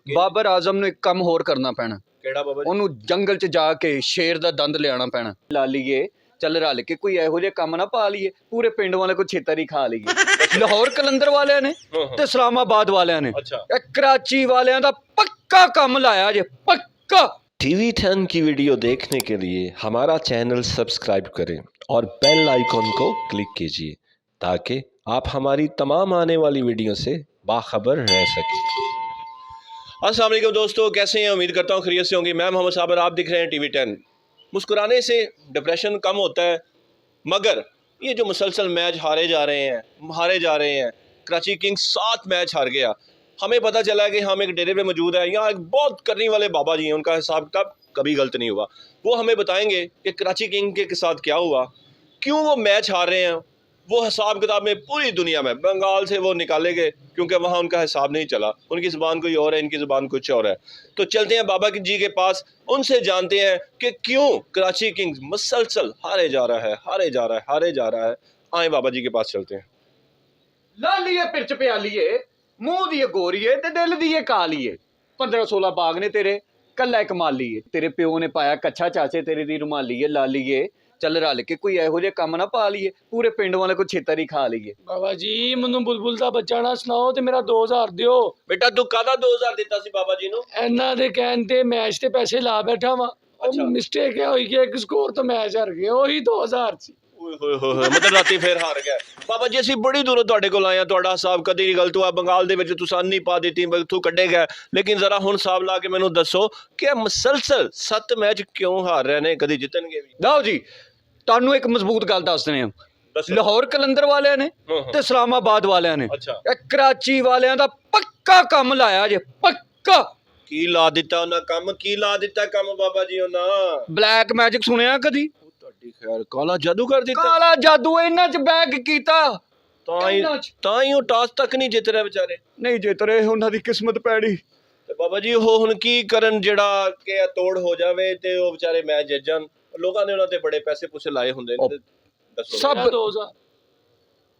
ਬਾਬਰ ਆਜ਼ਮ ਨੂੰ ਇੱਕ ਕੰਮ ਹੋਰ ਕਰਨਾ ਪੈਣਾ। ਕਿਹੜਾ ਬਾਬਾ ਜੀ? ਉਹਨੂੰ ਜੰਗਲ 'ਚ ਜਾ ਕੇ ਸ਼ੇਰ ਦਾ ਦੰਦ ਲਿਆਣਾ ਪੈਣਾ। ਲਾ ਲਈਏ ਚੱਲ ਰਲ ਕੇ ਕੋਈ ਇਹੋ ਜਿਹਾ ਕੰਮ ਨਾ ਪਾ ਲਈਏ, ਪੂਰੇ ਪਿੰਡ ਵਾਲੇ ਕੋ ਛੇਤਰ ਹੀ ਖਾ ਲਈਏ। ਲਾਹੌਰ ਕਲੰਦਰ ਵਾਲਿਆਂ ਨੇ ਤੇ ਇਸਲਾਮਾਬਾਦ ਵਾਲਿਆਂ ਨੇ, ਇਹ कराची वालियां दा पक्का काम लाया जे, पक्का। टीवी 10 की वीडियो देखने के लिए हमारा चैनल सब्सक्राइब करें और बेल आइकॉन को क्लिक कीजिए ताकि आप हमारी तमाम आने वाली वीडियो से बाखबर रह सकें। अस्सलाम वालेकुम दोस्तों, कैसे हैं? उम्मीद करता हूँ खैरियत से होंगे। मैं मोहम्मद साबर, आप दिख रहे हैं टीवी 10। मुस्कुराने से डिप्रेशन कम होता है, मगर ये जो मुसलसल मैच हारे जा रहे हैं। कराची किंग्स 7 मैच हार गया। हमें पता चला कि हम एक डेरे पे मौजूद है, यहाँ एक बहुत करने वाले बाबा जी हैं, उनका हिसाब किताब कभी गलत नहीं हुआ। वो हमें बताएंगे कि कराची किंग के साथ क्या हुआ, क्यों वो मैच हार रहे हैं। वो हिसाब किताब में पूरी दुनिया में बंगाल से वो निकाले गए क्योंकि वहाँ उनका हिसाब नहीं चला, उनकी ज़ुबान कोई और है, इनकी ज़ुबान कुछ और है। तो चलते हैं बाबा जी के पास, उनसे जानते हैं कि क्यों कराची किंग्स मुसलसल हारे जा रहा है। आए बाबा जी के पास चलते हैं। लालीए पिरच प्यालीए, मुंह दिए गोरीए ते दिल दिए कालीए। 15-16 बाग ने तेरे, कल्ला एक मालीए। तेरे प्यो ने पाया कच्छा, चाचे तेरे दी रुमालीए। लालीए ਚੱਲ ਰਲ ਕੇ ਕੋਈ ਇਹੋ ਜਿਹਾ ਕੰਮ ਨਾ ਪਾ ਲਈਏ, ਪੂਰੇ ਪਿੰਡ ਵਾਲੇ ਕੋ ਛੇਤਰ ਹੀ ਖਾ ਲਈਏ। ਬਾਬਾ ਜੀ ਮੈਨੂੰ ਬੁਲਬੁਲ ਦਾ ਬੱਚਾ ਨਾ ਸੁਣਾਓ ਤੇ ਮੇਰਾ 2000 ਦਿਓ। ਬੇਟਾ ਤੂੰ ਕਾਹਦਾ 2000 ਦਿੱਤਾ ਸੀ ਬਾਬਾ ਜੀ ਨੂੰ? ਇਹਨਾਂ ਦੇ ਕਹਿਣ ਤੇ ਮੈਚ ਤੇ ਪੈਸੇ ਲਾ ਬੈਠਾ ਵਾ। ਉਹ ਮਿਸਟੇਕ ਹੋਈ ਕਿ ਇੱਕ ਸਕੋਰ ਤੋਂ ਮੈਚ ਹਾਰ ਗਏ, ਉਹੀ 2000 ਸੀ। ਹੋਏ मतलब ਰਾਤੀ ਫੇਰ ਹਾਰ ਗਿਆ। ਬਾਬਾ ਜੀ ਅਸੀਂ ਬੜੀ ਦੂਰੋਂ ਤੁਹਾਡੇ ਕੋਲ ਆਏ ਆ, ਤੁਹਾਡਾ ਹਿਸਾਬ ਕਦੀ ਨਹੀਂ ਗਲਤ ਹੋਇਆ। ਬੰਗਾਲ ਦੇ ਵਿੱਚ ਤੁਸੀਂ ਨਹੀਂ ਪਾ ਦਿੱਤੀ, ਤੂੰ ਕੱਢੇ ਗਏ, ਲੇਕਿਨ ਜ਼ਰਾ ਹੁਣ ਹਿਸਾਬ ਲਾ ਕੇ ਮੈਨੂੰ ਦੱਸੋ ਕਿ ਮੁਸਲਸਲ 7 ਮੈਚ ਕਿਉਂ ਹਾਰ ਰਹੇ ਨੇ, ਕਦੀ ਜਿੱਤਣਗੇ ਵੀ? ਲਓ ਜੀ ਤੁਹਾਨੂੰ ਇੱਕ ਮਜ਼ਬੂਤ ਗੱਲ ਦੱਸਦੇ ਆ। ਲਾਹੌਰ ਕਲੰਦਰ ਵਾਲਿਆਂ ਨੇ ਤੇ ਇਸਲਾਮਾਬਾਦ ਵਾਲਿਆਂ ਨੇ, ਇਹ ਕਰਾਚੀ ਵਾਲਿਆਂ ਦਾ ਪੱਕਾ ਕੰਮ ਲਾਇਆ ਜੇ, ਪੱਕਾ। ਕੀ ਲਾ ਦਿੱਤਾ ਉਹਨਾਂ ਕੰਮ? ਕੀ ਲਾ ਦਿੱਤਾ ਕੰਮ ਬਾਬਾ ਜੀ ਉਹਨਾਂ? ਬਲੈਕ ਮੈਜਿਕ ਸੁਣਿਆ ਕਦੀ? ਤੁਹਾਡੀ ਖੈਰ ਕਾਲਾ ਜਾਦੂ ਕਰ ਦਿੱਤਾ। ਕਾਲਾ ਜਾਦੂ ਇਹਨਾਂ ਚ ਬੈਗ ਕੀਤਾ, ਤਾਂ ਹੀ ਉਹ ਟਾਸ ਤੱਕ ਨਹੀਂ ਜਿੱਤ ਰਹੇ ਵਿਚਾਰੇ। ਨਹੀਂ ਜਿੱਤ ਰਹੇ, ਉਹਨਾਂ ਦੀ ਕਿਸਮਤ ਪੈੜੀ। ਤੇ ਬਾਬਾ ਜੀ ਉਹ ਹੁਣ ਕੀ ਕਰਨ ਜਿਹੜਾ ਕਿ ਤੋੜ ਹੋ ਜਾਵੇ ਤੇ ਉਹ ਵਿਚਾਰੇ ਮੈਚ ਜਿੱਤ ਜਾਣ? ਲੋਕਾਂ ਨੇ ਉਹਨਾਂ ਤੇ ਬੜੇ ਪੈਸੇ ਪੂਸੇ ਲਾਏ ਹੁੰਦੇ ਨੇ। ਦੱਸੋ ਸਭ 2000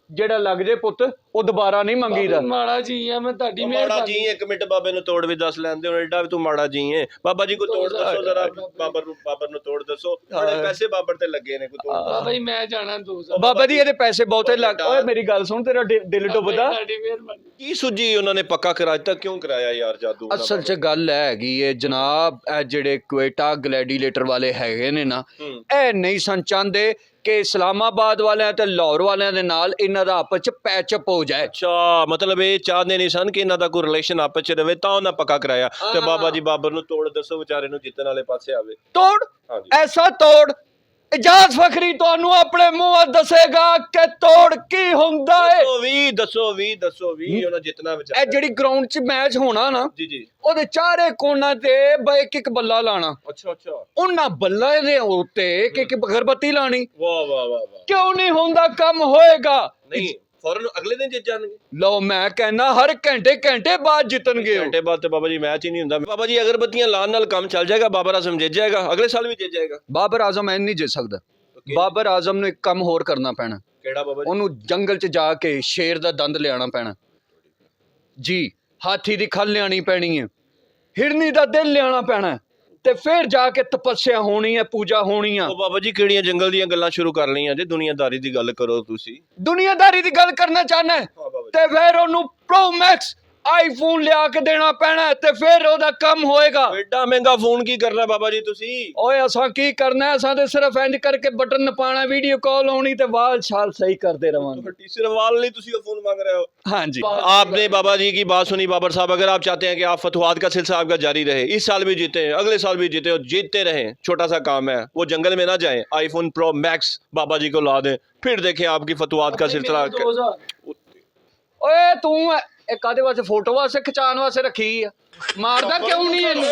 ਜਿਹੜਾ ਲੱਗ ਜੇ ਪੁੱਤ ਉਹ ਦੁਬਾਰਾ ਨਹੀਂ ਮੰਗੀਦਾ। ਮਾੜਾ ਜੀ ਆ ਮੈਂ, ਤੁਹਾਡੀ ਮਾੜਾ ਜੀ। ਇੱਕ ਮਿੰਟ ਬਾਬੇ ਨੂੰ ਤੋੜ ਵੀ ਦੱਸ ਲੈਂਦੇ ਹੋ, ਐਡਾ ਵੀ ਤੂੰ ਮਾੜਾ ਜੀ ਹੈ। ਬਾਬਾ ਜੀ ਕੋ ਤੋੜ ਦੱਸੋ ਜ਼ਰਾ, ਬਾਬਰ ਨੂੰ ਤੋੜ ਦੱਸੋ। ਬੜੇ ਪੈਸੇ ਬਾਬਰ ਤੇ ਲੱਗੇ ਨੇ, ਕੋ ਤੋੜ। ਬਾਬਾ ਜੀ ਮੈਂ ਜਾਣਾ 2000। ਬਾਬਾ ਜੀ ਇਹਦੇ ਪੈਸੇ ਬਹੁਤੇ ਲੱਗ। ਓਏ ਮੇਰੀ ਗੱਲ ਸੁਣ, ਤੇਰਾ ਦਿਲ ਡੁੱਬਦਾ। ਤੁਹਾਡੀ ਮਿਹਰਬਾਨੀ। ਕੀ ਸੁੱਜੀ ਉਹਨਾਂ ਨੇ ਪੱਕਾ ਕਰਾ ਦਿੱਤਾ? ਕਿਉਂ ਕਰਾਇਆ ਯਾਰ ਜਾਦੂ? ਅਸਲ 'ਚ ਗੱਲ ਹੈਗੀ ਏ ਜਨਾਬ, ਇਹ ਜਿਹੜੇ ਕੁਵੇਟਾ ਗਲੈਡੀਏਟਰ ਵਾਲੇ ਹੈਗੇ ਨੇ ਨਾ, ਇਹ ਨਹੀਂ ਸਨ ਚਾਹੁੰਦੇ ਕਿ ਇਸਲਾਮਾਬਾਦ ਵਾਲਿਆਂ ਤੇ ਲਾਹੌਰ ਵਾਲਿਆਂ ਦੇ ਨਾਲ ਇਹਨਾਂ ਦਾ ਆਪਸ 'ਚ ਪੈਚਅਪ ਹੋ ਜਾਏ। ਅੱਛਾ, ਮਤਲਬ ਇਹ ਚਾਹੁੰਦੇ ਨਹੀਂ ਸਨ ਕਿ ਇਹਨਾਂ ਦਾ ਕੋਈ ਰਿਲੇਸ਼ਨ ਆਪਸ 'ਚ ਰਵੇ, ਤਾਂ ਉਹਨਾਂ ਪੱਕਾ ਕਰਾਇਆ। ਤੇ ਬਾਬਾ ਜੀ ਬਾਬਰ ਨੂੰ ਤੋੜ ਦੱਸੋ, ਵਿਚਾਰੇ ਨੂੰ ਜਿੱਤਣ ਵਾਲੇ ਪਾਸੇ ਆਵੇ। ਤੋੜ, ਐਸਾ ਤੋੜ ਇਜਾਜ਼ ਫਖਰੀ ਤੁਹਾਨੂੰ ਆਪਣੇ ਮੂੰਹ ਦੱਸੇਗਾ ਕਿ ਤੋੜ ਕੀ ਹੁੰਦਾ ਹੈ। ਦੱਸੋ ਵੀ ਉਹਨਾਂ ਜਿੱਤਣਾ ਵਿਚਾਰਾ। ਇਹ ਜਿਹੜੀ ਗਰਾਊਂਡ 'ਚ ਮੈਚ ਹੋਣਾ ਨਾ ਜੀ, ਉਹਦੇ ਚਾਰੇ ਕੋਨਾਂ ਤੇ ਇੱਕ ਬੱਲਾ ਲਾਣਾ। ਅੱਛਾ ਉਹਨਾਂ ਬੱਲਾਂ ਦੇ ਉੱਤੇ ਇੱਕ ਅਗਰਬੱਤੀ ਲਾਣੀ। ਵਾਹ। ਕਿਉਂ ਨਹੀਂ ਹੁੰਦਾ? ਕੰਮ ਹੋਏਗਾ ਨਹੀਂ, ਫੌਰਨ ਅਗਲੇ ਦਿਨ ਜਿੱਤ ਜਾਣਗੇ। ਲਓ ਮੈਂ ਕਹਿੰਦਾ ਹਰ ਘੰਟੇ ਬਾਅਦ ਜਿੱਤਣਗੇ। ਘੰਟੇ ਬਾਅਦ ਤੇ ਬਾਬਾ ਜੀ ਮੈਚ ਹੀ ਨਹੀਂ ਹੁੰਦਾ। ਬਾਬਾ ਜੀ ਅਗਰਬੱਤੀਆਂ ਲਾਉਣ ਨਾਲ ਕੰਮ ਚੱਲ ਜਾਏਗਾ, ਬਾਬਰ ਆਜ਼ਮ ਜਿੱਤ ਜਾਏਗਾ, ਅਗਲੇ ਸਾਲ ਵੀ ਜਿੱਤ ਜਾਏਗਾ। ਬਾਬਰ ਆਜ਼ਮ ਐਨ ਨਹੀਂ ਜਿੱਤ ਸਕਦਾ। ਬਾਬਰ ਆਜ਼ਮ ਨੂੰ ਇੱਕ ਕੰਮ ਹੋਰ ਕਰਨਾ ਪੈਣਾ। ਕਿਹੜਾ ਬਾਬਾ ਜੀ? ਉਹਨੂੰ ਜੰਗਲ 'ਚ ਜਾ ਕੇ ਸ਼ੇਰ ਦਾ ਦੰਦ ਲਿਆਣਾ ਪੈਣਾ ਜੀ, ਹਾਥੀ ਦੀ ਖੱਲ ਲਿਆਣੀ ਪੈਣੀ ਹੈ, ਹਿਰਨੀ ਦਾ ਦਿਲ ਲਿਆਣਾ ਪੈਣਾ, ਤੇ ਫਿਰ ਜਾ ਕੇ ਤਪੱਸਿਆ ਹੋਣੀ ਹੈ, ਪੂਜਾ ਹੋਣੀ ਆ। ਉਹ ਬਾਬਾ ਜੀ ਕਿਹੜੀਆਂ ਜੰਗਲ ਦੀਆਂ ਗੱਲਾਂ ਸ਼ੁਰੂ ਕਰ ਲਈਆਂ ਜੇ? ਦੁਨੀਆਦਾਰੀ ਦੀ ਗੱਲ ਕਰੋ ਤੁਸੀਂ। ਦੁਨੀਆਦਾਰੀ ਦੀ ਗੱਲ ਕਰਨਾ ਚਾਹਨਾ ਤੇ ਫਿਰ ਉਹਨੂੰ ਪ੍ਰੋ ਮੈਕਸ ਆਈਫੋਨ ਲਿਆ ਕੇ ਦੇਣਾ ਪੈਣਾ, ਤੇ ਫਿਰ ਉਹਦਾ ਕੰਮ ਹੋਏਗਾ। ਐਡਾ ਮਹਿੰਗਾ ਫੋਨ ਕੀ ਕਰਨਾ ਬਾਬਾ ਜੀ ਤੁਸੀਂ? ਓਏ ਅਸਾਂ ਕੀ ਕਰਨਾ? ਅਸਾਂ ਤੇ ਸਿਰਫ ਇੰਜ ਕਰਕੇ ਬਟਨ ਨਪਾਣਾ, ਵੀਡੀਓ ਕਾਲ ਹੋਣੀ ਤੇ ਵਾਲ ਛਾਲ सही करते रवांगे। तीसरे वाल नहीं तुसी फोन मांग रहे हो? हाँ जी। आपने बाबा जी की बात सुनी बाबर साहब। अगर आप चाहते हैं कि आप फतवात का सिलसिला आपका जारी रहे, इस साल भी जीते, अगले साल भी जीते और जीतते रहें, छोटा सा काम है, वो जंगल में ना जाएं, आईफोन प्रो मैक्स बाबा जी को ला दें, फिर देखें आपकी फतवात का सिलसिला। ओए तू ਇਹ ਕਾਦੇ ਵਾਸਤੇ? ਫੋਟੋ ਵਾਸਤੇ ਖਿਚਾਉਣ ਵਾਸਤੇ ਰੱਖੀ ਆ? ਮਾਰਦਾ ਕਿਉਂ ਨਹੀਂ ਇਹਨੂੰ?